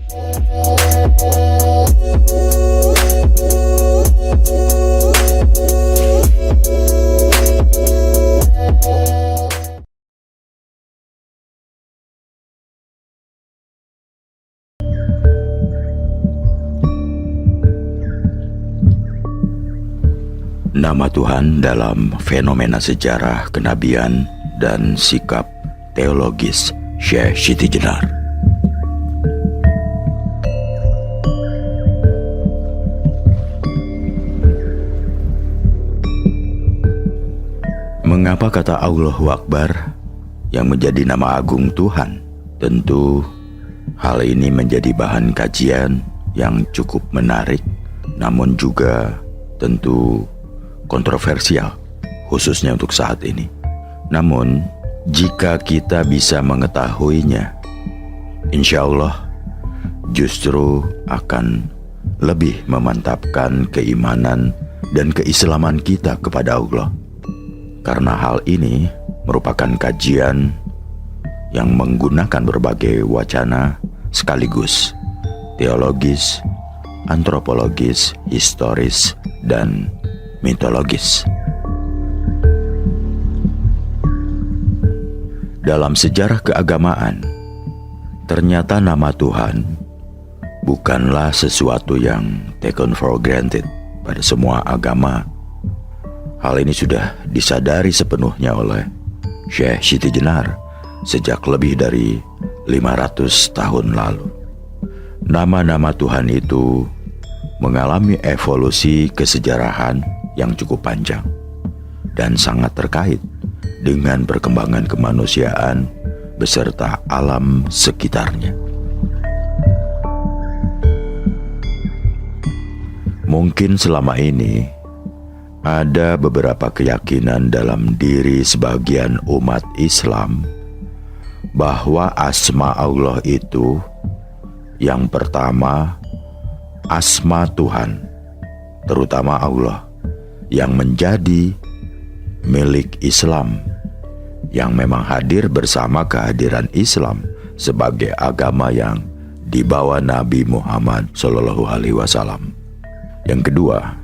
Nama Tuhan dalam fenomena sejarah kenabian dan sikap teologis Syekh Siti Jenar. Mengapa kata Allahu Akbar yang menjadi nama agung Tuhan? Tentu hal ini menjadi bahan kajian yang cukup menarik, namun juga tentu kontroversial, khususnya untuk saat ini. Namun, jika kita bisa mengetahuinya, insya Allah justru akan lebih memantapkan keimanan dan keislaman kita kepada Allah. Karena hal ini merupakan kajian yang menggunakan berbagai wacana sekaligus teologis, antropologis, historis, dan mitologis. Dalam sejarah keagamaan, ternyata nama Tuhan bukanlah sesuatu yang taken for granted pada semua agama. Hal ini sudah disadari sepenuhnya oleh Syekh Siti Jenar sejak lebih dari 500 tahun lalu. Nama-nama Tuhan itu mengalami evolusi kesejarahan yang cukup panjang dan sangat terkait dengan perkembangan kemanusiaan beserta alam sekitarnya. Mungkin selama ini ada beberapa keyakinan dalam diri sebagian umat Islam bahwa asma Allah itu yang pertama asma Tuhan, terutama Allah, yang menjadi milik Islam, yang memang hadir bersama kehadiran Islam sebagai agama yang dibawa Nabi Muhammad SAW. Yang kedua,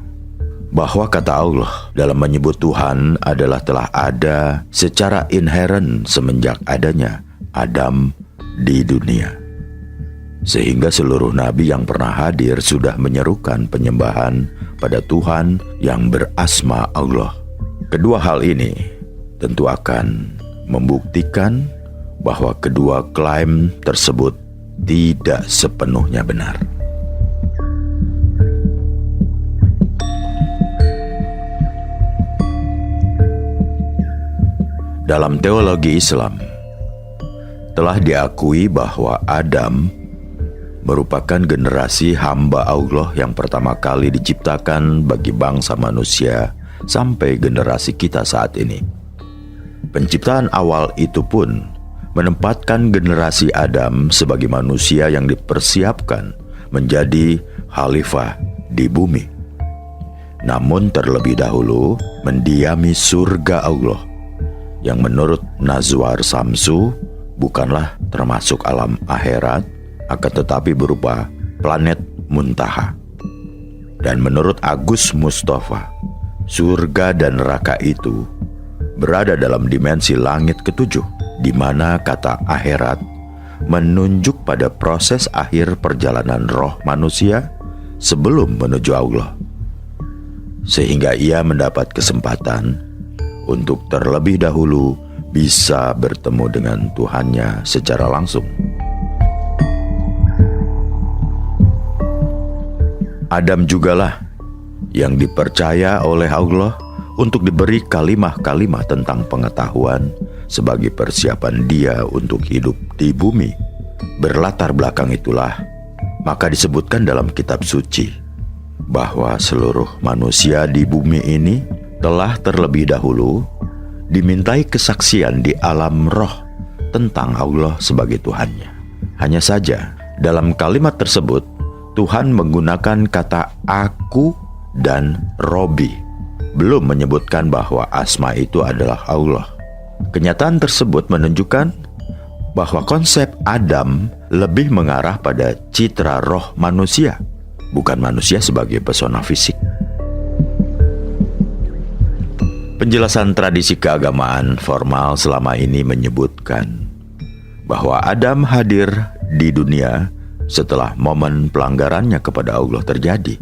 bahwa kata Allah dalam menyebut Tuhan adalah telah ada secara inheren semenjak adanya Adam di dunia, sehingga seluruh nabi yang pernah hadir sudah menyerukan penyembahan pada Tuhan yang berasma Allah. Kedua hal ini tentu akan membuktikan bahwa kedua klaim tersebut tidak sepenuhnya benar. Dalam teologi Islam, telah diakui bahwa Adam merupakan generasi hamba Allah yang pertama kali diciptakan bagi bangsa manusia sampai generasi kita saat ini. Penciptaan awal itu pun menempatkan generasi Adam sebagai manusia yang dipersiapkan menjadi khalifah di bumi. Namun terlebih dahulu mendiami surga Allah, yang menurut Nazwar Samsu bukanlah termasuk alam akhirat, akan tetapi berupa planet muntaha. Dan menurut Agus Mustafa, surga dan neraka itu berada dalam dimensi langit ketujuh, di mana kata akhirat menunjuk pada proses akhir perjalanan roh manusia sebelum menuju Allah, sehingga ia mendapat kesempatan untuk terlebih dahulu bisa bertemu dengan Tuhannya secara langsung. Adam jugalah yang dipercaya oleh Allah untuk diberi kalimah-kalimah tentang pengetahuan sebagai persiapan dia untuk hidup di bumi. Berlatar belakang itulah maka disebutkan dalam kitab suci bahwa seluruh manusia di bumi ini telah terlebih dahulu dimintai kesaksian di alam roh tentang Allah sebagai Tuhannya. Hanya saja dalam kalimat tersebut Tuhan menggunakan kata aku dan Robi, belum menyebutkan bahwa asma itu adalah Allah. Kenyataan tersebut menunjukkan bahwa konsep Adam lebih mengarah pada citra roh manusia, bukan manusia sebagai pesona fisik. Penjelasan tradisi keagamaan formal selama ini menyebutkan bahwa Adam hadir di dunia setelah momen pelanggarannya kepada Allah terjadi,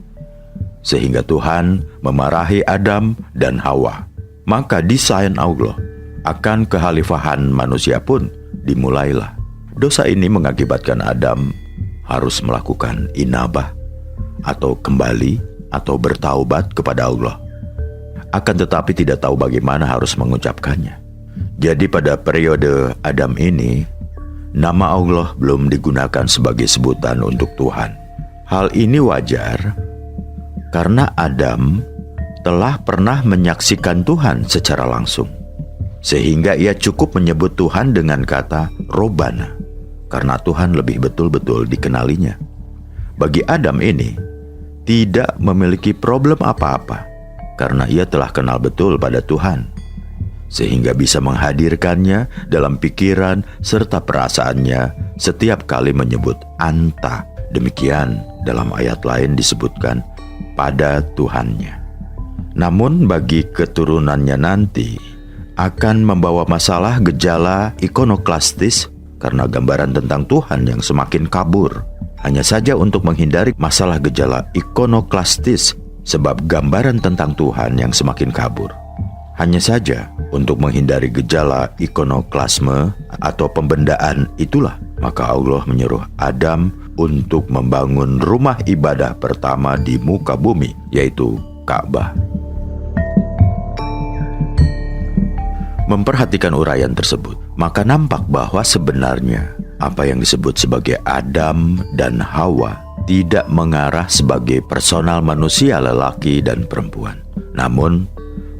sehingga Tuhan memarahi Adam dan Hawa. Maka desain Allah akan kekhalifahan manusia pun dimulailah. Dosa ini mengakibatkan Adam harus melakukan inabah atau kembali atau bertaubat kepada Allah. Akan tetapi tidak tahu bagaimana harus mengucapkannya. Jadi pada periode Adam ini, nama Allah belum digunakan sebagai sebutan untuk Tuhan. Hal ini wajar karena Adam telah pernah menyaksikan Tuhan secara langsung, sehingga ia cukup menyebut Tuhan dengan kata Robana, karena Tuhan lebih betul-betul dikenalinya. Bagi Adam ini tidak memiliki problem apa-apa, karena ia telah kenal betul pada Tuhan, sehingga bisa menghadirkannya dalam pikiran serta perasaannya setiap kali menyebut Anta. Demikian dalam ayat lain disebutkan pada Tuhannya. Namun bagi keturunannya nanti akan membawa masalah gejala ikonoklastis karena gambaran tentang Tuhan yang semakin kabur. Hanya saja untuk menghindari masalah gejala ikonoklastis sebab gambaran tentang Tuhan yang semakin kabur. Hanya saja untuk menghindari gejala ikonoklasme atau pembendaan itulah, maka Allah menyuruh Adam untuk membangun rumah ibadah pertama di muka bumi, yaitu Ka'bah. Memperhatikan uraian tersebut, maka nampak bahwa sebenarnya apa yang disebut sebagai Adam dan Hawa tidak mengarah sebagai personal manusia lelaki dan perempuan, namun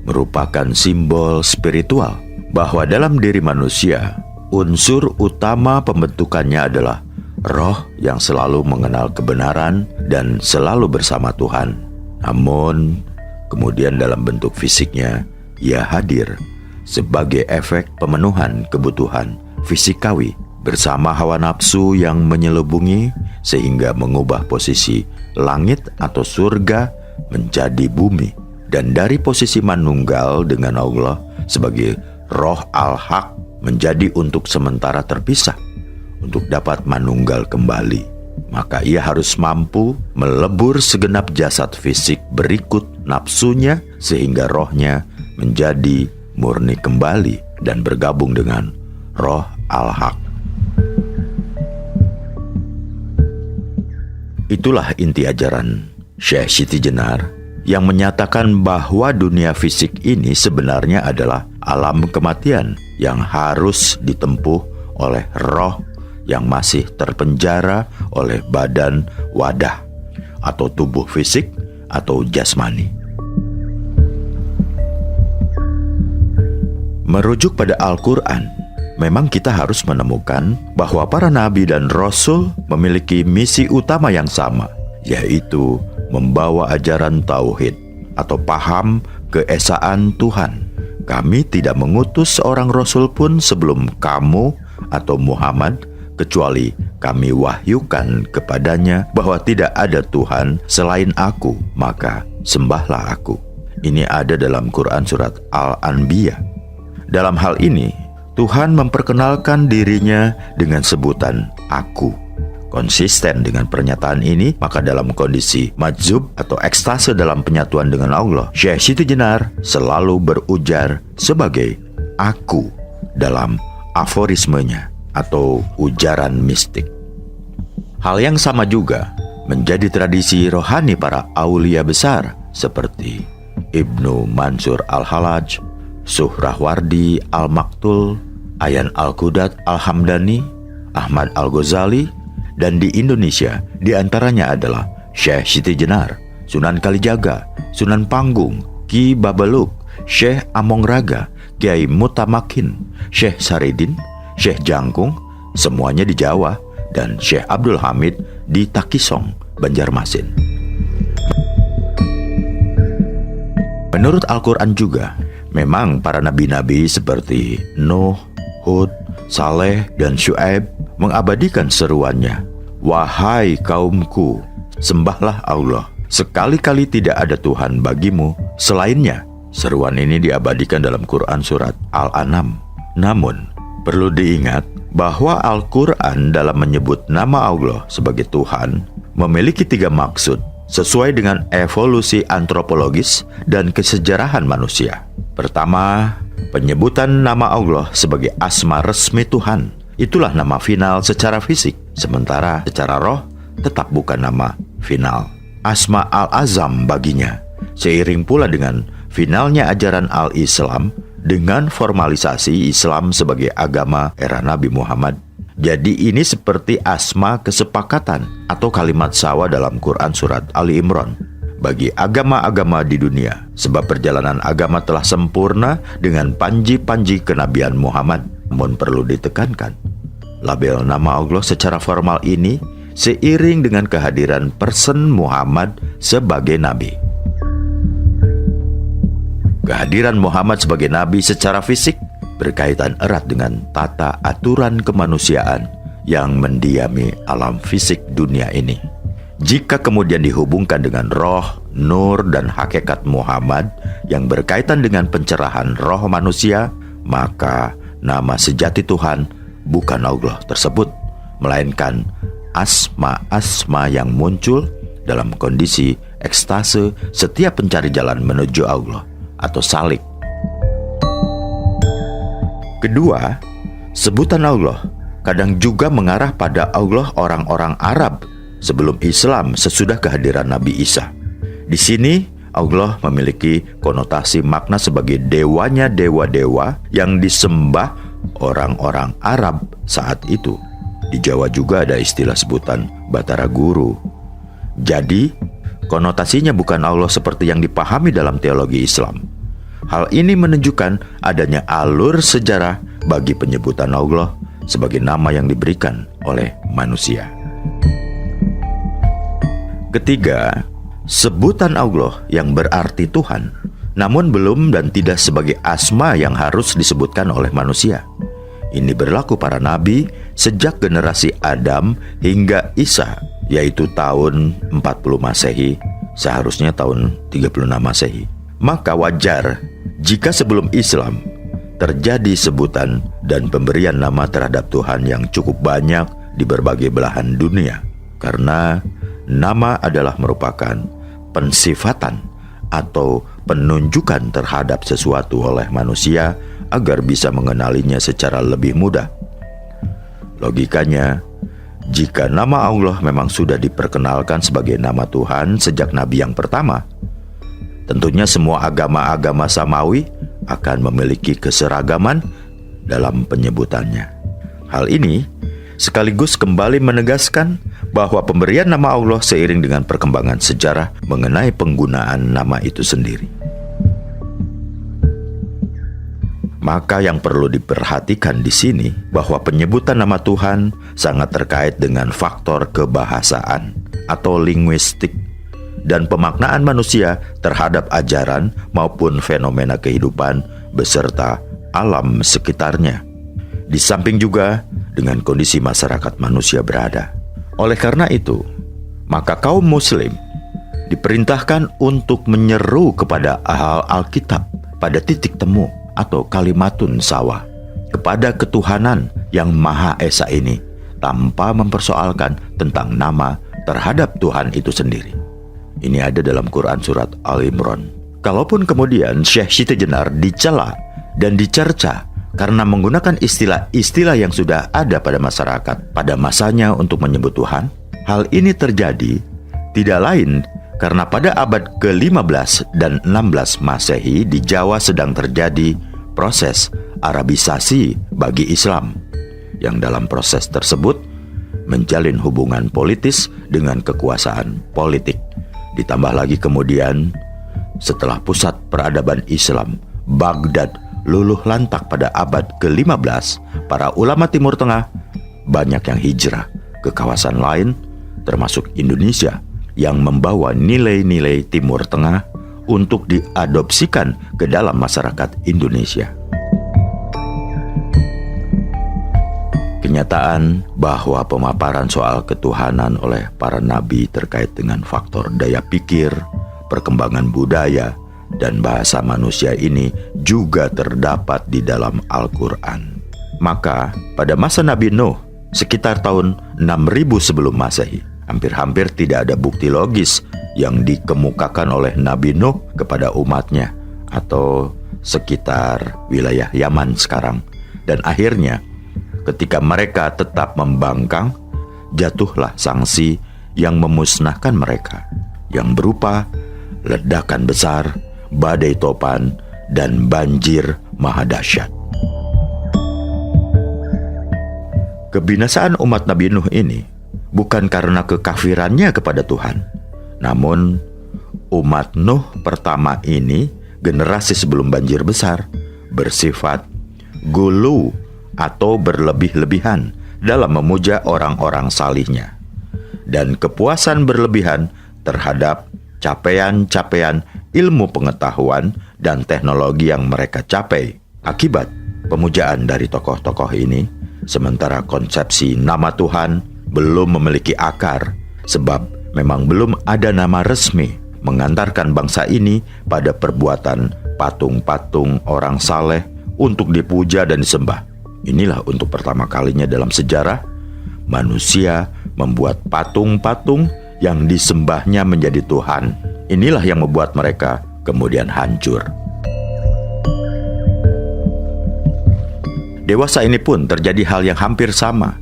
merupakan simbol spiritual bahwa dalam diri manusia, unsur utama pembentukannya adalah roh yang selalu mengenal kebenaran dan selalu bersama Tuhan. Namun, kemudian dalam bentuk fisiknya, ia hadir sebagai efek pemenuhan kebutuhan fisikawi bersama hawa nafsu yang menyelubungi sehingga mengubah posisi langit atau surga menjadi bumi, dan dari posisi manunggal dengan Allah sebagai roh al-haq menjadi untuk sementara terpisah. Untuk dapat manunggal kembali, maka ia harus mampu melebur segenap jasad fisik berikut nafsunya sehingga rohnya menjadi murni kembali dan bergabung dengan roh al-haq. Itulah inti ajaran Syekh Siti Jenar yang menyatakan bahwa dunia fisik ini sebenarnya adalah alam kematian yang harus ditempuh oleh roh yang masih terpenjara oleh badan wadah atau tubuh fisik atau jasmani. Merujuk pada Al-Quran, memang kita harus menemukan bahwa para nabi dan rasul memiliki misi utama yang sama, yaitu membawa ajaran tauhid atau paham keesaan Tuhan. Kami tidak mengutus seorang rasul pun sebelum kamu atau Muhammad, kecuali kami wahyukan kepadanya bahwa tidak ada Tuhan selain aku, maka sembahlah aku. Ini ada dalam Quran surat Al-Anbiya. Dalam hal ini, Tuhan memperkenalkan dirinya dengan sebutan aku. Konsisten dengan pernyataan ini, maka dalam kondisi majzub atau ekstase dalam penyatuan dengan Allah, Syekh Siti Jenar selalu berujar sebagai aku dalam aforismenya atau ujaran mistik. Hal yang sama juga menjadi tradisi rohani para aulia besar seperti Ibnu Mansur Al-Halaj, Suhrawardi Al-Maktul, Ayan Al-Qudat Al-Hamdani, Ahmad Al-Ghazali, dan di Indonesia diantaranya adalah Syekh Siti Jenar, Sunan Kalijaga, Sunan Panggung, Ki Babaluk, Syekh Among Raga, Kiai Mutamakin, Syekh Saridin, Syekh Jangkung, semuanya di Jawa, dan Syekh Abdul Hamid di Takisong, Banjarmasin. Menurut Al-Quran juga, memang para nabi-nabi seperti Nuh, Hud, Saleh dan Syuaib mengabadikan seruannya, "Wahai kaumku, sembahlah Allah. Sekali-kali tidak ada Tuhan bagimu selainnya." Seruan ini diabadikan dalam Quran surat Al-An'am. Namun, perlu diingat bahwa Al-Quran dalam menyebut nama Allah sebagai Tuhan memiliki 3 maksud sesuai dengan evolusi antropologis dan kesejarahan manusia. Pertama, penyebutan nama Allah sebagai asma resmi Tuhan. Itulah nama final secara fisik, sementara secara roh tetap bukan nama final. Asma al-azam baginya, seiring pula dengan finalnya ajaran al-Islam dengan formalisasi Islam sebagai agama era Nabi Muhammad. Jadi ini seperti asma kesepakatan atau kalimat sawa dalam Quran surat Ali Imran bagi agama-agama di dunia, sebab perjalanan agama telah sempurna dengan panji-panji kenabian Muhammad. Namun perlu ditekankan, label nama Allah secara formal ini seiring dengan kehadiran person Muhammad sebagai nabi. Kehadiran Muhammad sebagai nabi secara fisik berkaitan erat dengan tata aturan kemanusiaan yang mendiami alam fisik dunia ini. Jika kemudian dihubungkan dengan roh, nur, dan hakikat Muhammad yang berkaitan dengan pencerahan roh manusia, maka nama sejati Tuhan bukan Allah tersebut, melainkan asma-asma yang muncul dalam kondisi ekstase setiap pencari jalan menuju Allah atau salik. Kedua, sebutan Allah kadang juga mengarah pada Allah orang-orang Arab sebelum Islam sesudah kehadiran Nabi Isa. Di sini Allah memiliki konotasi makna sebagai dewanya dewa-dewa yang disembah orang-orang Arab saat itu. Di Jawa juga ada istilah sebutan Batara Guru. Jadi, konotasinya bukan Allah seperti yang dipahami dalam teologi Islam. Hal ini menunjukkan adanya alur sejarah bagi penyebutan Allah sebagai nama yang diberikan oleh manusia. Ketiga, sebutan Allah yang berarti Tuhan, namun belum dan tidak sebagai asma yang harus disebutkan oleh manusia. Ini berlaku para nabi sejak generasi Adam hingga Isa, yaitu tahun 40 Masehi, seharusnya tahun 36 Masehi. Maka wajar jika sebelum Islam terjadi sebutan dan pemberian nama terhadap Tuhan yang cukup banyak di berbagai belahan dunia, karena nama adalah merupakan pensifatan atau penunjukan terhadap sesuatu oleh manusia agar bisa mengenalinya secara lebih mudah. Logikanya, jika nama Allah memang sudah diperkenalkan sebagai nama Tuhan sejak Nabi yang pertama, tentunya semua agama-agama samawi akan memiliki keseragaman dalam penyebutannya. Hal ini sekaligus kembali menegaskan bahwa pemberian nama Allah seiring dengan perkembangan sejarah mengenai penggunaan nama itu sendiri. Maka yang perlu diperhatikan di sini bahwa penyebutan nama Tuhan sangat terkait dengan faktor kebahasaan atau linguistik dan pemaknaan manusia terhadap ajaran maupun fenomena kehidupan beserta alam sekitarnya. Di samping juga dengan kondisi masyarakat manusia berada. Oleh karena itu, maka kaum muslim diperintahkan untuk menyeru kepada ahal Alkitab pada titik temu atau kalimatun sawah kepada ketuhanan yang Maha Esa ini tanpa mempersoalkan tentang nama terhadap Tuhan itu sendiri. Ini ada dalam Quran surat Al-Imran. Kalaupun kemudian Syekh Siti Jenar dicela dan dicerca karena menggunakan istilah-istilah yang sudah ada pada masyarakat pada masanya untuk menyebut Tuhan, hal ini terjadi tidak lain karena pada abad ke-15 dan 16 Masehi di Jawa sedang terjadi proses Arabisasi bagi Islam, yang dalam proses tersebut menjalin hubungan politis dengan kekuasaan politik. Ditambah lagi kemudian setelah pusat peradaban Islam Baghdad luluh lantak pada abad ke-15, para ulama Timur Tengah banyak yang hijrah ke kawasan lain termasuk Indonesia yang membawa nilai-nilai Timur Tengah untuk diadopsikan ke dalam masyarakat Indonesia. Kenyataan bahwa pemaparan soal ketuhanan oleh para nabi terkait dengan faktor daya pikir, perkembangan budaya, dan bahasa manusia ini juga terdapat di dalam Al-Quran. Maka pada masa Nabi Nuh, sekitar tahun 6000 sebelum Masehi, hampir-hampir tidak ada bukti logis yang dikemukakan oleh Nabi Nuh kepada umatnya atau sekitar wilayah Yaman sekarang. Dan akhirnya ketika mereka tetap membangkang, jatuhlah sanksi yang memusnahkan mereka, yang berupa ledakan besar, badai topan, dan banjir maha dahsyat. Kebinasaan umat Nabi Nuh ini bukan karena kekafirannya kepada Tuhan, namun umat Nuh pertama ini, generasi sebelum banjir besar, bersifat gulu atau berlebih-lebihan dalam memuja orang-orang salihnya, dan kepuasan berlebihan terhadap capaian-capaian ilmu pengetahuan dan teknologi yang mereka capai. Akibat pemujaan dari tokoh-tokoh ini, sementara konsepsi nama Tuhan belum memiliki akar, sebab memang belum ada nama resmi mengantarkan bangsa ini pada perbuatan patung-patung orang saleh untuk dipuja dan disembah. Inilah untuk pertama kalinya dalam sejarah manusia membuat patung-patung yang disembahnya menjadi Tuhan. Inilah yang membuat mereka kemudian hancur. Dewasa ini pun terjadi hal yang hampir sama.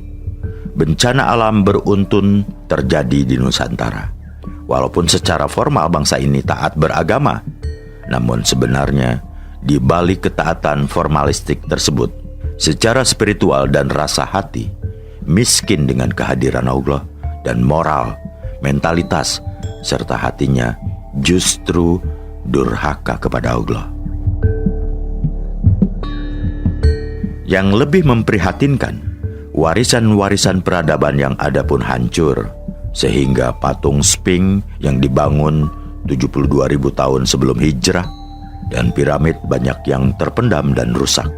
Bencana alam beruntun terjadi di Nusantara. Walaupun secara formal bangsa ini taat beragama, namun sebenarnya di balik ketaatan formalistik tersebut, secara spiritual dan rasa hati, miskin dengan kehadiran Allah dan moral, mentalitas, serta hatinya justru durhaka kepada Allah. Yang lebih memprihatinkan, warisan-warisan peradaban yang ada pun hancur, sehingga patung Sphinx yang dibangun 72.000 tahun sebelum hijrah dan piramid banyak yang terpendam dan rusak.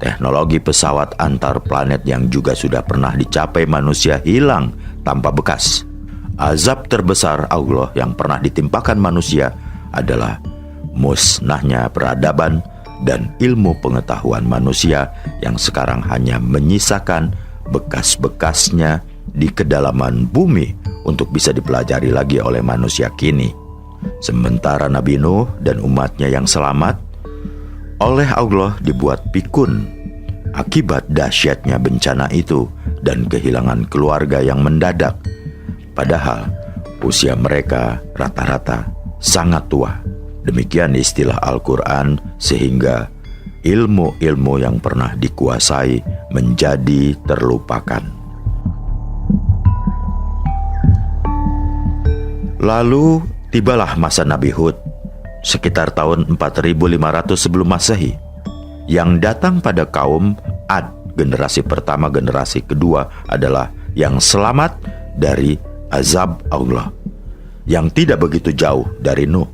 Teknologi pesawat antar planet yang juga sudah pernah dicapai manusia hilang tanpa bekas. Azab terbesar Allah yang pernah ditimpakan manusia adalah musnahnya peradaban dan ilmu pengetahuan manusia yang sekarang hanya menyisakan bekas-bekasnya di kedalaman bumi untuk bisa dipelajari lagi oleh manusia kini. Sementara Nabi Nuh dan umatnya yang selamat oleh Allah dibuat pikun akibat dahsyatnya bencana itu dan kehilangan keluarga yang mendadak. Padahal usia mereka rata-rata sangat tua. Demikian istilah Al-Quran, sehingga ilmu-ilmu yang pernah dikuasai menjadi terlupakan. Lalu tibalah masa Nabi Hud, sekitar tahun 4500 sebelum Masehi, yang datang pada kaum Ad. Generasi pertama, generasi kedua adalah yang selamat dari azab Allah, yang tidak begitu jauh dari Nuh.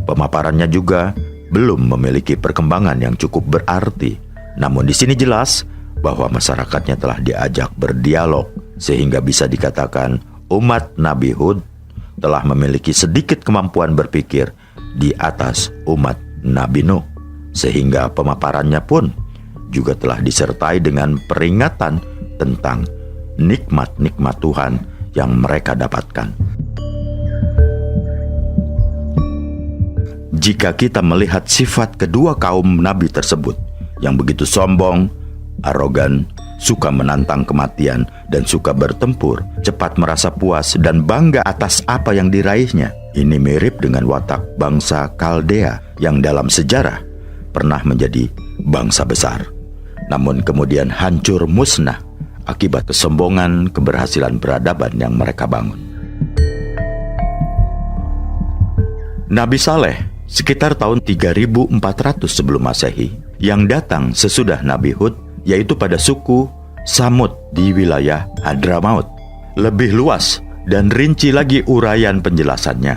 Pemaparannya juga belum memiliki perkembangan yang cukup berarti. Namun di sini jelas bahwa masyarakatnya telah diajak berdialog, sehingga bisa dikatakan umat Nabi Hud telah memiliki sedikit kemampuan berpikir di atas umat Nabi Nuh, sehingga pemaparannya pun juga telah disertai dengan peringatan tentang nikmat-nikmat Tuhan yang mereka dapatkan. Jika kita melihat sifat kedua kaum nabi tersebut yang begitu sombong, arogan, suka menantang kematian, dan suka bertempur, cepat merasa puas dan bangga atas apa yang diraihnya, ini mirip dengan watak bangsa Kaldea yang dalam sejarah pernah menjadi bangsa besar, namun kemudian hancur musnah akibat kesombongan keberhasilan peradaban yang mereka bangun. Nabi Saleh sekitar tahun 3400 sebelum Masehi yang datang sesudah Nabi Hud, yaitu pada suku Samud di wilayah Hadramaut. Lebih luas dan rinci lagi uraian penjelasannya,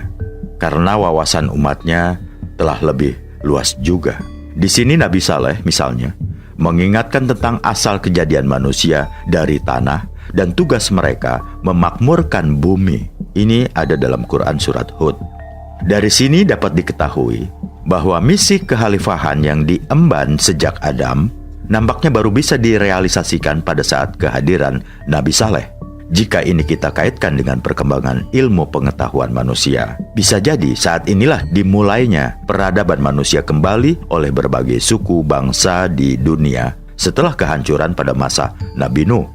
karena wawasan umatnya telah lebih luas juga. Di sini Nabi Saleh misalnya mengingatkan tentang asal kejadian manusia dari tanah dan tugas mereka memakmurkan bumi. Ini ada dalam Quran surat Hud. Dari sini dapat diketahui bahwa misi kekhalifahan yang diemban sejak Adam nampaknya baru bisa direalisasikan pada saat kehadiran Nabi Saleh. Jika ini kita kaitkan dengan perkembangan ilmu pengetahuan manusia, bisa jadi saat inilah dimulainya peradaban manusia kembali oleh berbagai suku bangsa di dunia setelah kehancuran pada masa Nabi Nuh.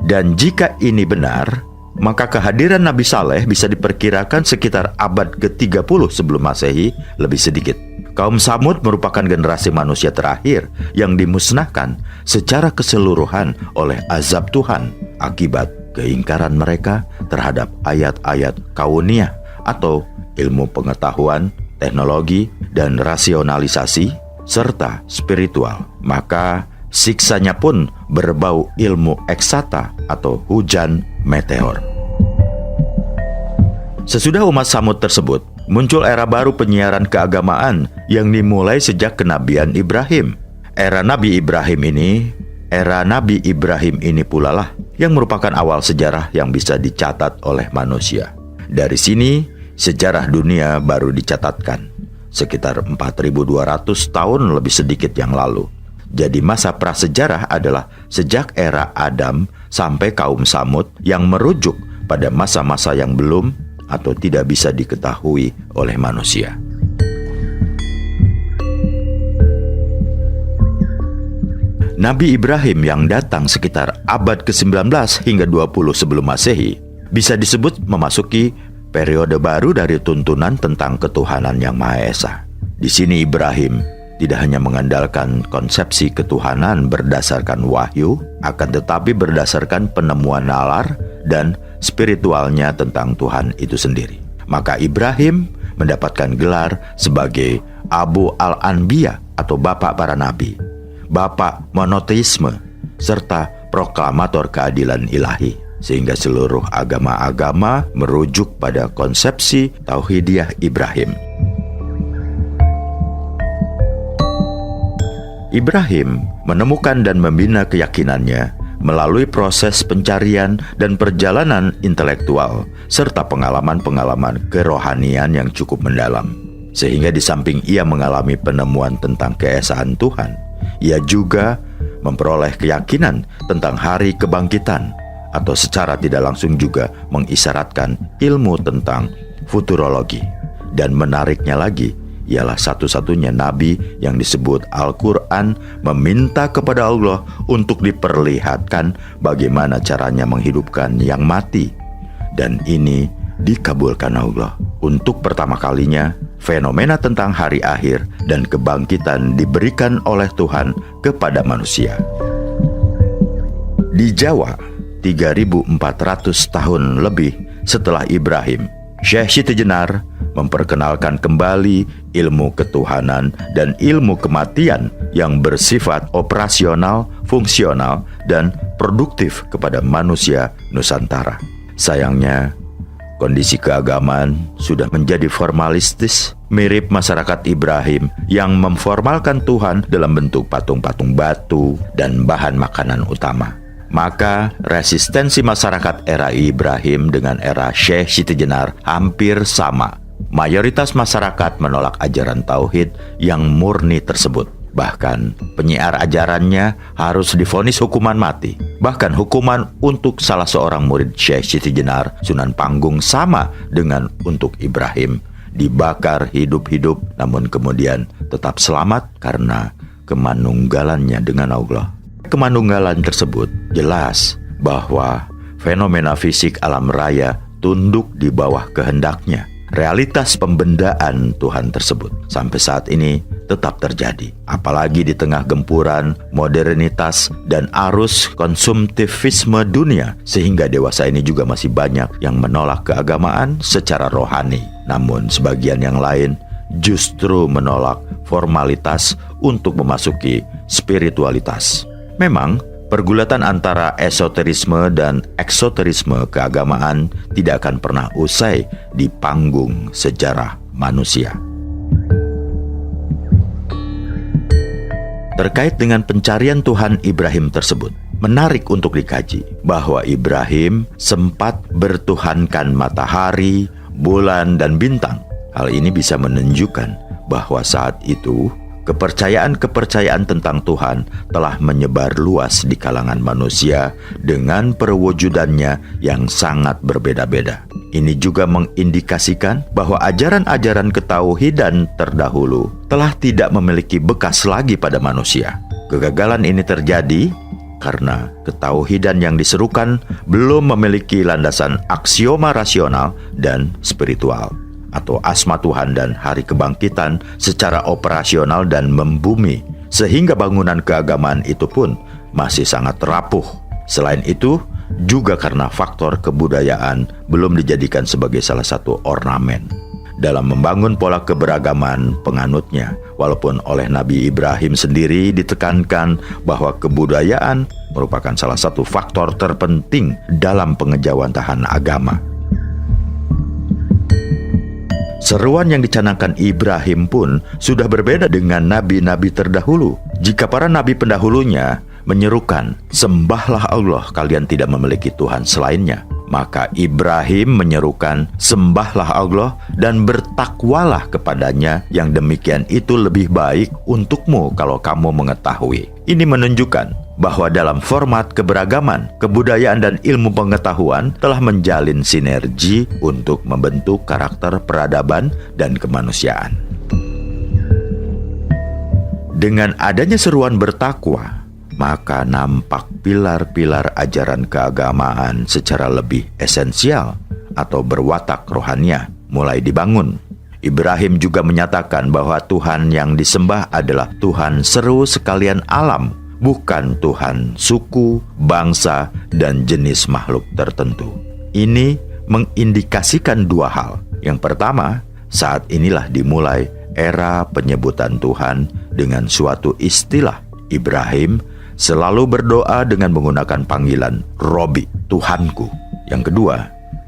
Dan jika ini benar, maka kehadiran Nabi Saleh bisa diperkirakan sekitar abad ke-30 sebelum Masehi, lebih sedikit. Kaum Tsamud merupakan generasi manusia terakhir yang dimusnahkan secara keseluruhan oleh azab Tuhan akibat keingkaran mereka terhadap ayat-ayat kauniyah atau ilmu pengetahuan, teknologi, dan rasionalisasi, serta spiritual. Maka siksanya pun berbau ilmu eksata atau hujan meteor. Sesudah umat Tsamud tersebut, muncul era baru penyiaran keagamaan yang dimulai sejak kenabian Ibrahim. Era Nabi Ibrahim ini pula lah yang merupakan awal sejarah yang bisa dicatat oleh manusia. Dari sini, sejarah dunia baru dicatatkan sekitar 4.200 tahun lebih sedikit yang lalu. Jadi masa prasejarah adalah sejak era Adam sampai kaum Tsamud yang merujuk pada masa-masa yang belum atau tidak bisa diketahui oleh manusia. Nabi Ibrahim yang datang sekitar abad ke-19 hingga 20 sebelum Masehi bisa disebut memasuki periode baru dari tuntunan tentang ketuhanan yang Maha Esa. Di sini Ibrahim tidak hanya mengandalkan konsepsi ketuhanan berdasarkan wahyu, akan tetapi berdasarkan penemuan nalar dan spiritualnya tentang Tuhan itu sendiri. Maka Ibrahim mendapatkan gelar sebagai Abu al-Anbiya atau Bapak para Nabi, Bapak monoteisme, serta proklamator keadilan ilahi. Sehingga seluruh agama-agama merujuk pada konsepsi Tauhidiyah Ibrahim. Ibrahim menemukan dan membina keyakinannya melalui proses pencarian dan perjalanan intelektual serta pengalaman-pengalaman kerohanian yang cukup mendalam. Sehingga di samping ia mengalami penemuan tentang keesaan Tuhan, ia juga memperoleh keyakinan tentang hari kebangkitan, atau secara tidak langsung juga mengisyaratkan ilmu tentang futurologi. Dan menariknya lagi, ialah satu-satunya nabi yang disebut Al-Quran meminta kepada Allah untuk diperlihatkan bagaimana caranya menghidupkan yang mati. Dan ini dikabulkan Allah. Untuk pertama kalinya, fenomena tentang hari akhir dan kebangkitan diberikan oleh Tuhan kepada manusia. Di Jawa, 3.400 tahun lebih setelah Ibrahim, Syekh Siti Jenar memperkenalkan kembali ilmu ketuhanan dan ilmu kematian yang bersifat operasional, fungsional, dan produktif kepada manusia Nusantara. Sayangnya, kondisi keagamaan sudah menjadi formalistis, mirip masyarakat Ibrahim yang memformalkan Tuhan dalam bentuk patung-patung batu dan bahan makanan utama. Maka resistensi masyarakat era Ibrahim dengan era Syekh Siti Jenar hampir sama. Mayoritas masyarakat menolak ajaran tauhid yang murni tersebut. Bahkan penyiar ajarannya harus divonis hukuman mati. Bahkan hukuman untuk salah seorang murid Syekh Siti Jenar, Sunan Panggung, sama dengan untuk Ibrahim, dibakar hidup-hidup namun kemudian tetap selamat karena kemanunggalannya dengan Allah. Kemanunggalan tersebut jelas bahwa fenomena fisik alam raya tunduk di bawah kehendaknya. Realitas pembendaan Tuhan tersebut sampai saat ini tetap terjadi, apalagi di tengah gempuran modernitas dan arus konsumtivisme dunia, sehingga dewasa ini juga masih banyak yang menolak keagamaan secara rohani. Namun sebagian yang lain justru menolak formalitas untuk memasuki spiritualitas. Memang pergulatan antara esoterisme dan eksoterisme keagamaan tidak akan pernah usai di panggung sejarah manusia. terkait dengan pencarian Tuhan Ibrahim tersebut. Menarik untuk dikaji bahwa Ibrahim sempat bertuhankan matahari, bulan, dan bintang. Hal ini bisa menunjukkan bahwa saat itu kepercayaan-kepercayaan tentang Tuhan telah menyebar luas di kalangan manusia dengan perwujudannya yang sangat berbeda-beda. Ini juga mengindikasikan bahwa ajaran-ajaran ketauhidan terdahulu telah tidak memiliki bekas lagi pada manusia. Kegagalan ini terjadi karena ketauhidan yang diserukan belum memiliki landasan aksioma rasional dan spiritual, atau asma Tuhan dan hari kebangkitan secara operasional dan membumi, sehingga bangunan keagamaan itu pun masih sangat rapuh. Selain itu, juga karena faktor kebudayaan belum dijadikan sebagai salah satu ornamen dalam membangun pola keberagaman penganutnya. Walaupun oleh Nabi Ibrahim sendiri ditekankan bahwa kebudayaan merupakan salah satu faktor terpenting dalam pengejawantahan agama. Seruan yang dicanangkan Ibrahim pun sudah berbeda dengan nabi-nabi terdahulu. Jika para nabi pendahulunya menyerukan, "Sembahlah Allah, kalian tidak memiliki Tuhan selainnya," maka Ibrahim menyerukan, "Sembahlah Allah dan bertakwalah kepadanya, yang demikian itu lebih baik untukmu kalau kamu mengetahui." Ini menunjukkan bahwa dalam format keberagaman, kebudayaan dan ilmu pengetahuan telah menjalin sinergi untuk membentuk karakter peradaban dan kemanusiaan. Dengan adanya seruan bertakwa, maka nampak pilar-pilar ajaran keagamaan secara lebih esensial atau berwatak rohania mulai dibangun. Ibrahim juga menyatakan bahwa Tuhan yang disembah adalah Tuhan seru sekalian alam, bukan Tuhan suku, bangsa, dan jenis makhluk tertentu. Ini mengindikasikan dua hal. Yang pertama, saat inilah dimulai era penyebutan Tuhan dengan suatu istilah. Ibrahim selalu berdoa dengan menggunakan panggilan Robi, Tuhanku. Yang kedua,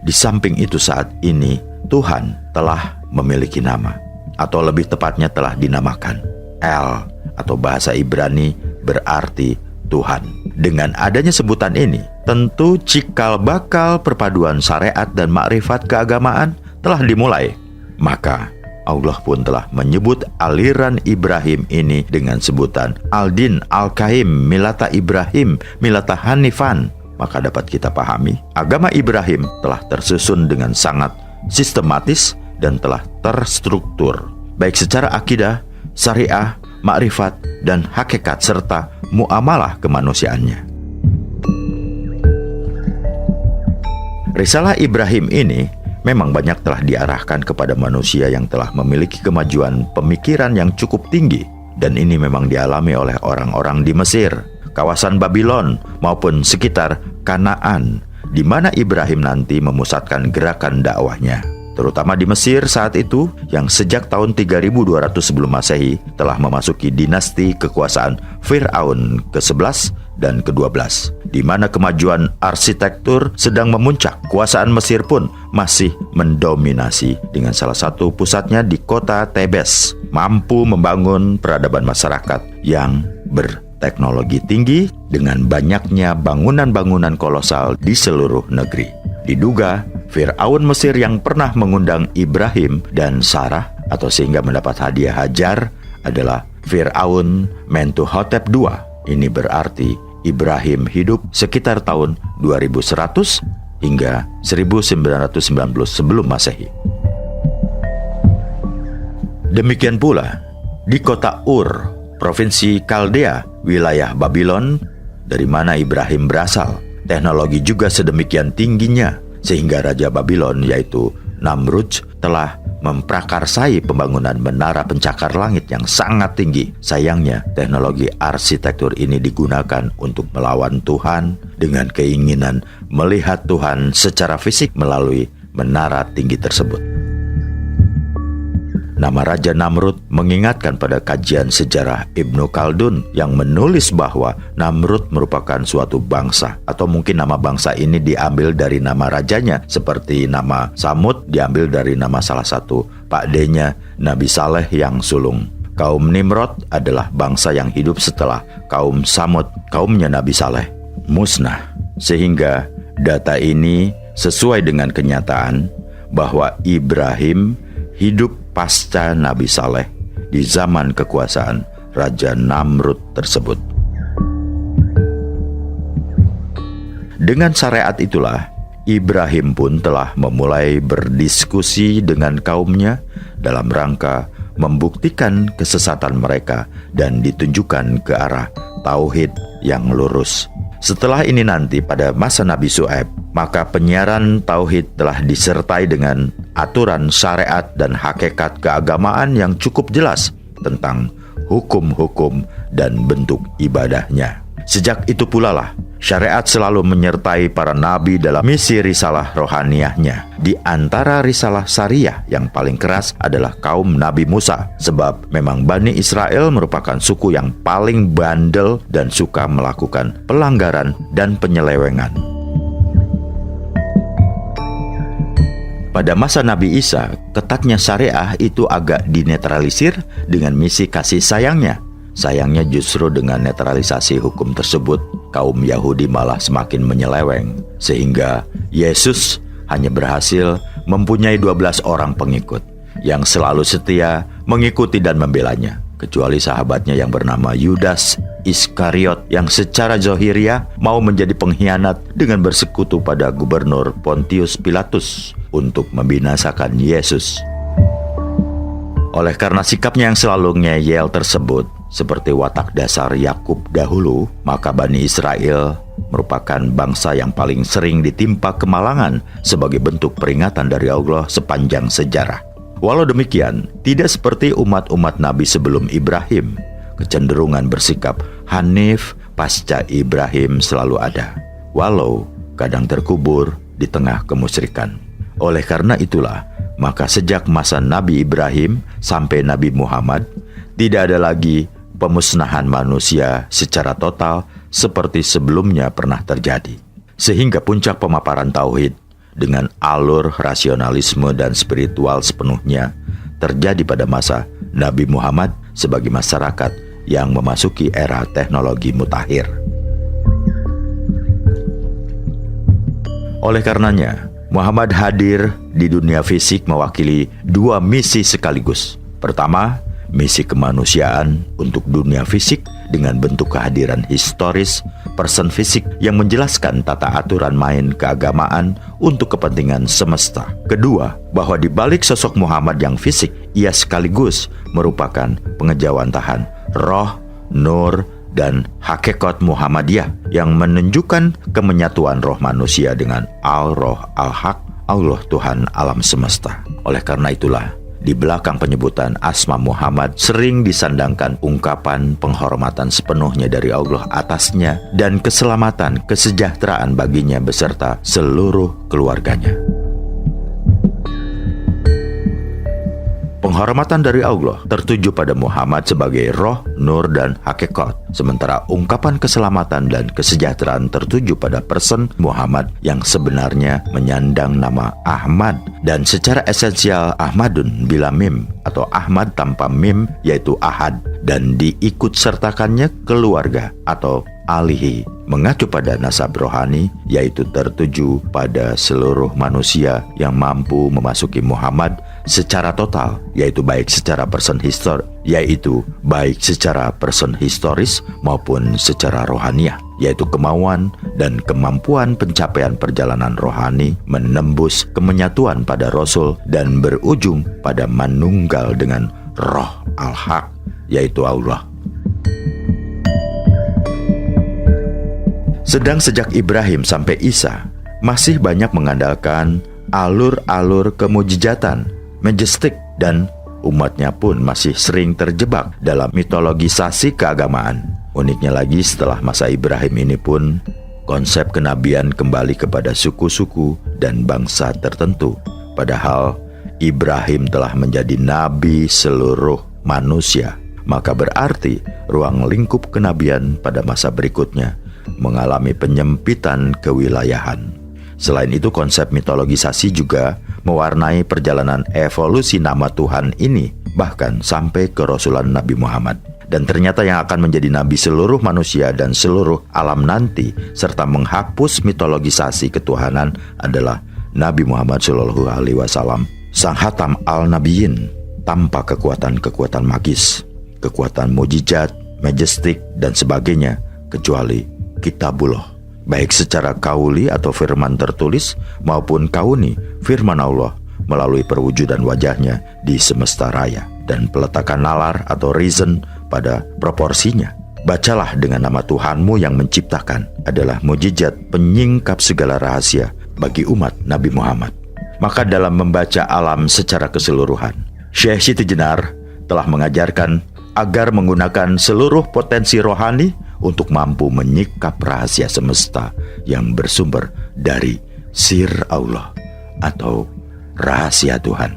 di samping itu saat ini Tuhan telah memiliki nama, atau lebih tepatnya telah dinamakan El, atau bahasa Ibrani berarti Tuhan. Dengan adanya sebutan ini, tentu cikal bakal perpaduan syariat dan makrifat keagamaan telah dimulai. Maka Allah pun telah menyebut aliran Ibrahim ini dengan sebutan Al-Din, Al-Qaim, Milata Ibrahim, Milata Hanifan. Maka dapat kita pahami, agama Ibrahim telah tersusun dengan sangat sistematis dan telah terstruktur, baik secara akidah, syariah, makrifat, dan hakikat, serta muamalah kemanusiaannya. Risalah Ibrahim ini memang banyak telah diarahkan kepada manusia yang telah memiliki kemajuan pemikiran yang cukup tinggi, dan ini memang dialami oleh orang-orang di Mesir, kawasan Babylon, maupun sekitar Kanaan, di mana Ibrahim nanti memusatkan gerakan dakwahnya, terutama di Mesir saat itu yang sejak tahun 3200 sebelum Masehi telah memasuki dinasti kekuasaan Fir'aun ke-11 dan ke-12, di mana kemajuan arsitektur sedang memuncak. Kekuasaan Mesir pun masih mendominasi dengan salah satu pusatnya di kota Tebes, mampu membangun peradaban masyarakat yang berteknologi tinggi dengan banyaknya bangunan-bangunan kolosal di seluruh negeri. Diduga Fir'aun Mesir yang pernah mengundang Ibrahim dan Sarah atau sehingga mendapat hadiah Hajar adalah Fir'aun Mentuhotep II. Ini berarti Ibrahim hidup sekitar tahun 2100 hingga 1990 sebelum Masehi. Demikian pula di kota Ur, provinsi Kaldea, wilayah Babylon, dari mana Ibrahim berasal. Teknologi juga sedemikian tingginya sehingga Raja Babylon yaitu Namrud telah memprakarsai pembangunan menara pencakar langit yang sangat tinggi. Sayangnya, teknologi arsitektur ini digunakan untuk melawan Tuhan dengan keinginan melihat Tuhan secara fisik melalui menara tinggi tersebut. Nama Raja Namrud mengingatkan pada kajian sejarah Ibnu Khaldun yang menulis bahwa Namrud merupakan suatu bangsa, atau mungkin nama bangsa ini diambil dari nama rajanya, seperti nama Samud diambil dari nama salah satu pakdenya Nabi Saleh yang sulung. Kaum Nimrod adalah bangsa yang hidup setelah kaum Samud, kaumnya Nabi Saleh, musnah. Sehingga data ini sesuai dengan kenyataan bahwa Ibrahim hidup pasca Nabi Saleh di zaman kekuasaan Raja Namrud tersebut. Dengan syariat itulah Ibrahim pun telah memulai berdiskusi dengan kaumnya dalam rangka membuktikan kesesatan mereka dan ditunjukkan ke arah tauhid yang lurus. Setelah ini nanti pada masa Nabi Syuaib, maka penyiaran tauhid telah disertai dengan aturan syariat dan hakikat keagamaan yang cukup jelas tentang hukum-hukum dan bentuk ibadahnya. Sejak itu pula lah syariat selalu menyertai para nabi dalam misi risalah rohaniahnya. Di antara risalah syariah yang paling keras adalah kaum Nabi Musa, sebab memang Bani Israel merupakan suku yang paling bandel dan suka melakukan pelanggaran dan penyelewengan. Pada masa Nabi Isa, ketatnya syariah itu agak dinetralisir dengan misi kasih sayangnya. Sayangnya justru dengan netralisasi hukum tersebut, kaum Yahudi malah semakin menyeleweng. Sehingga Yesus hanya berhasil mempunyai 12 orang pengikut yang selalu setia mengikuti dan membelanya. Kecuali sahabatnya yang bernama Yudas Iskariot yang secara zohiriah mau menjadi pengkhianat dengan bersekutu pada gubernur Pontius Pilatus untuk membinasakan Yesus. Oleh karena sikapnya yang selalu ngeyel tersebut, seperti watak dasar Yakub dahulu, maka Bani Israel merupakan bangsa yang paling sering ditimpa kemalangan sebagai bentuk peringatan dari Allah sepanjang sejarah. Walau demikian, tidak seperti umat-umat Nabi sebelum Ibrahim, kecenderungan bersikap hanif pasca Ibrahim selalu ada, walau kadang terkubur di tengah kemusyrikan. Oleh karena itulah, maka sejak masa Nabi Ibrahim sampai Nabi Muhammad, tidak ada lagi pemusnahan manusia secara total seperti sebelumnya pernah terjadi. Sehingga puncak pemaparan tauhid dengan alur rasionalisme dan spiritual sepenuhnya terjadi pada masa Nabi Muhammad sebagai masyarakat yang memasuki era teknologi mutakhir. Oleh karenanya, Muhammad hadir di dunia fisik mewakili dua misi sekaligus. Pertama, misi kemanusiaan untuk dunia fisik dengan bentuk kehadiran historis person fisik yang menjelaskan tata aturan main keagamaan untuk kepentingan semesta. Kedua, bahwa di balik sosok Muhammad yang fisik, ia sekaligus merupakan pengejawantahan roh, nur, dan hakikat Muhammadiyah yang menunjukkan kemenyatuan roh manusia dengan Al-Roh Al-Haq, Allah Tuhan alam semesta. Oleh karena itulah, di belakang penyebutan asma Muhammad sering disandangkan ungkapan penghormatan sepenuhnya dari Allah atasnya dan keselamatan, kesejahteraan baginya beserta seluruh keluarganya. Penghormatan dari Allah tertuju pada Muhammad sebagai roh, nur, dan hakikat. Sementara ungkapan keselamatan dan kesejahteraan tertuju pada person Muhammad yang sebenarnya menyandang nama Ahmad. Dan secara esensial Ahmadun bila mim atau Ahmad tanpa mim yaitu Ahad. Dan diikut sertakannya keluarga atau alihi, mengacu pada nasab rohani, yaitu tertuju pada seluruh manusia yang mampu memasuki Muhammad secara total, yaitu baik secara person historis maupun secara rohaniah, yaitu kemauan dan kemampuan pencapaian perjalanan rohani menembus kemenyatuan pada Rasul dan berujung pada manunggal dengan Roh Al-Haq, yaitu Allah. Sedang sejak Ibrahim sampai Isa, masih banyak mengandalkan alur-alur kemujizatan, majestik, dan umatnya pun masih sering terjebak dalam mitologisasi keagamaan. Uniknya lagi, setelah masa Ibrahim ini pun, konsep kenabian kembali kepada suku-suku dan bangsa tertentu. Padahal Ibrahim telah menjadi nabi seluruh manusia. Maka berarti ruang lingkup kenabian pada masa berikutnya mengalami penyempitan kewilayahan. Selain itu, konsep mitologisasi juga mewarnai perjalanan evolusi nama Tuhan ini bahkan sampai kerasulan Nabi Muhammad. Dan ternyata yang akan menjadi nabi seluruh manusia dan seluruh alam nanti, serta menghapus mitologisasi ketuhanan adalah Nabi Muhammad SAW, Sang Hatam Al-Nabiyyin, tanpa kekuatan-kekuatan magis, kekuatan mujizat, majestik, dan sebagainya, kecuali Kitabullah, baik secara kauli atau firman tertulis maupun kauni, firman Allah melalui perwujudan wajahnya di semesta raya, dan peletakan nalar atau reason pada proporsinya. Bacalah dengan nama Tuhanmu yang menciptakan adalah mujizat penyingkap segala rahasia bagi umat Nabi Muhammad. Maka dalam membaca alam secara keseluruhan, Syekh Siti Jenar telah mengajarkan agar menggunakan seluruh potensi rohani untuk mampu menyikap rahasia semesta yang bersumber dari sir Allah atau rahasia Tuhan.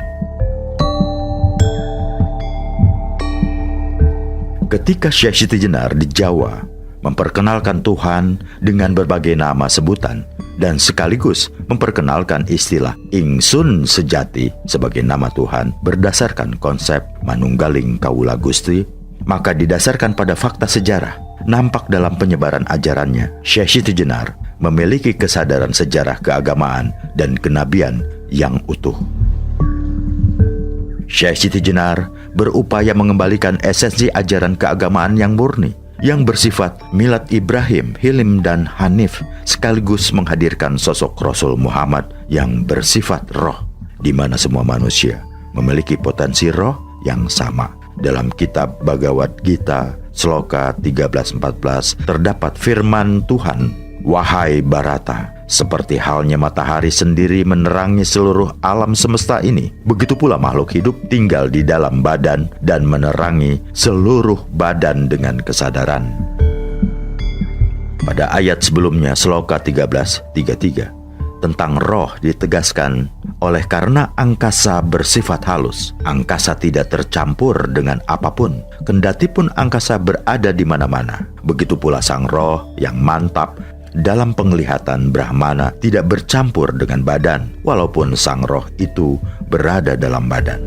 Ketika Syekh Siti Jenar di Jawa memperkenalkan Tuhan dengan berbagai nama sebutan dan sekaligus memperkenalkan istilah Ingsun Sejati sebagai nama Tuhan berdasarkan konsep Manunggaling Kawula Gusti, maka didasarkan pada fakta sejarah, nampak dalam penyebaran ajarannya, Syekh Siti Jenar memiliki kesadaran sejarah keagamaan dan kenabian yang utuh. Syekh Siti Jenar berupaya mengembalikan esensi ajaran keagamaan yang murni, yang bersifat milad Ibrahim, Hilim, dan Hanif, sekaligus menghadirkan sosok Rasul Muhammad yang bersifat roh, di mana semua manusia memiliki potensi roh yang sama. Dalam kitab Bhagavad Gita, Sloka 13-14, terdapat firman Tuhan, "Wahai Bharata, seperti halnya matahari sendiri menerangi seluruh alam semesta ini, begitu pula makhluk hidup tinggal di dalam badan dan menerangi seluruh badan dengan kesadaran." Pada ayat sebelumnya, Sloka 13:33, tentang roh ditegaskan, oleh karena angkasa bersifat halus, angkasa tidak tercampur dengan apapun, kendati pun angkasa berada di mana-mana. Begitu pula sang roh yang mantap dalam penglihatan Brahmana tidak bercampur dengan badan, walaupun sang roh itu berada dalam badan.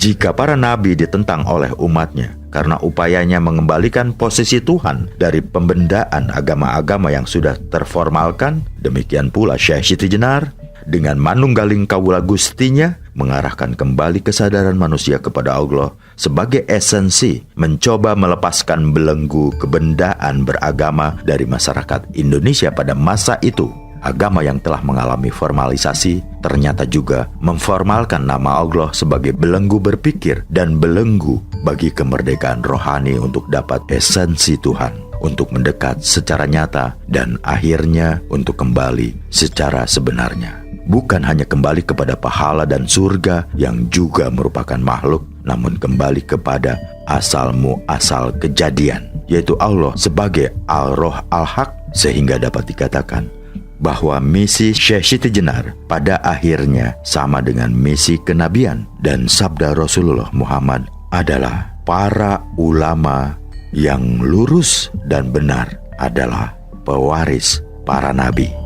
Jika para nabi ditentang oleh umatnya karena upayanya mengembalikan posisi Tuhan dari pembendaan agama-agama yang sudah terformalkan, demikian pula Syekh Siti Jenar dengan Manunggaling Kawula Gustinya mengarahkan kembali kesadaran manusia kepada Allah sebagai esensi, mencoba melepaskan belenggu kebendaan beragama dari masyarakat Indonesia pada masa itu. Agama yang telah mengalami formalisasi ternyata juga memformalkan nama Allah sebagai belenggu berpikir dan belenggu bagi kemerdekaan rohani untuk dapat esensi Tuhan, untuk mendekat secara nyata dan akhirnya untuk kembali secara sebenarnya. Bukan hanya kembali kepada pahala dan surga yang juga merupakan makhluk, namun kembali kepada asal muasal kejadian, yaitu Allah sebagai Al-Roh Al-Haq, sehingga dapat dikatakan bahwa misi Syekh Siti Jenar pada akhirnya sama dengan misi kenabian, dan sabda Rasulullah Muhammad adalah para ulama yang lurus dan benar adalah pewaris para nabi.